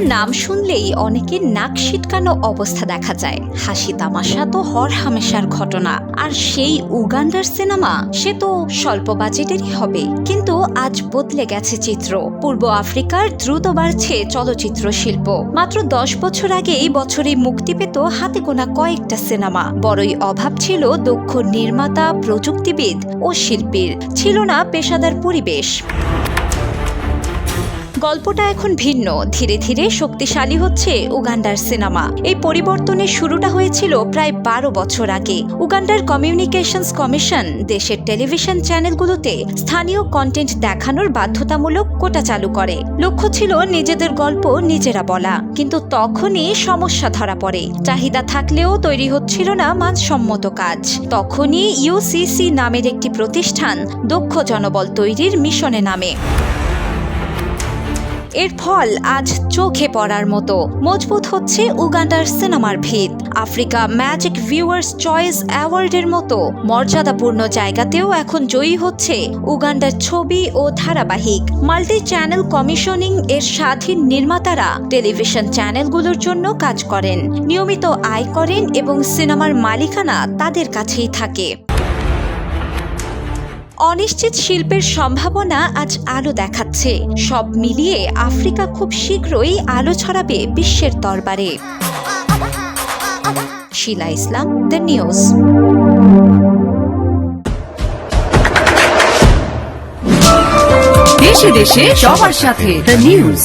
নাম শুনলেই অনেকের নাক সিটকানো অবস্থা দেখা যায়। হাসি তামাশা তো হরহামেশার ঘটনা। আর সেই উগান্ডার সিনেমা, সে তো স্বল্প বাজেটেরই হবে। কিন্তু আজ বদলে গেছে চিত্র। পূর্ব আফ্রিকার দ্রুত বাড়ছে চলচ্চিত্র শিল্প। মাত্র 10 বছর আগেই বছরে মুক্তি পেত হাতে গোনা কয়েকটা সিনেমা। বড়ই অভাব ছিল দক্ষ নির্মাতা, প্রযুক্তিবিদ ও শিল্পীর। ছিল না পেশাদার পরিবেশ। গল্পটা এখন ভিন্ন। ধীরে ধীরে শক্তিশালী হচ্ছে উগান্ডার সিনেমা। এই পরিবর্তনের শুরুটা হয়েছিল প্রায় 12 বছর আগে। উগান্ডার কমিউনিকেশনস কমিশন দেশের টেলিভিশন চ্যানেলগুলোতে স্থানীয় কন্টেন্ট দেখানোর বাধ্যতামূলক কোটা চালু করে। লক্ষ্য ছিল নিজেদের গল্প নিজেরা বলা। কিন্তু তখনই সমস্যা ধরা পড়ে। চাহিদা থাকলেও তৈরি হচ্ছিল না মানসম্মত কাজ। তখনই ইউসিসি নামের একটি প্রতিষ্ঠান দক্ষ জনবল তৈরির মিশনে নামে। এর ফল আজ চোখে পড়ার মতো। মজবুত হচ্ছে উগান্ডার সিনেমার ভিত। আফ্রিকা ম্যাজিক ভিউয়ার্স চয়েস অ্যাওয়ার্ডের মতো মর্যাদাপূর্ণ জায়গাতেও এখন জয়ী হচ্ছে উগান্ডার ছবি ও ধারাবাহিক। মাল্টি চ্যানেল কমিশনিং এর স্বাধীন নির্মাতারা টেলিভিশন চ্যানেলগুলোর জন্য কাজ করেন, নিয়মিত আয় করেন এবং সিনেমার মালিকানা তাদের কাছেই থাকে। অনিশ্চিত শিল্পের সম্ভাবনা আজ আলো দেখাচ্ছে। সব মিলিয়ে আফ্রিকা খুব শীঘ্রই আলো ছড়াবে বিশ্বের দরবারে। শিলা ইসলাম, দ্য নিউজ। দেশে দেশে সবার সাথে, দ্য নিউজ।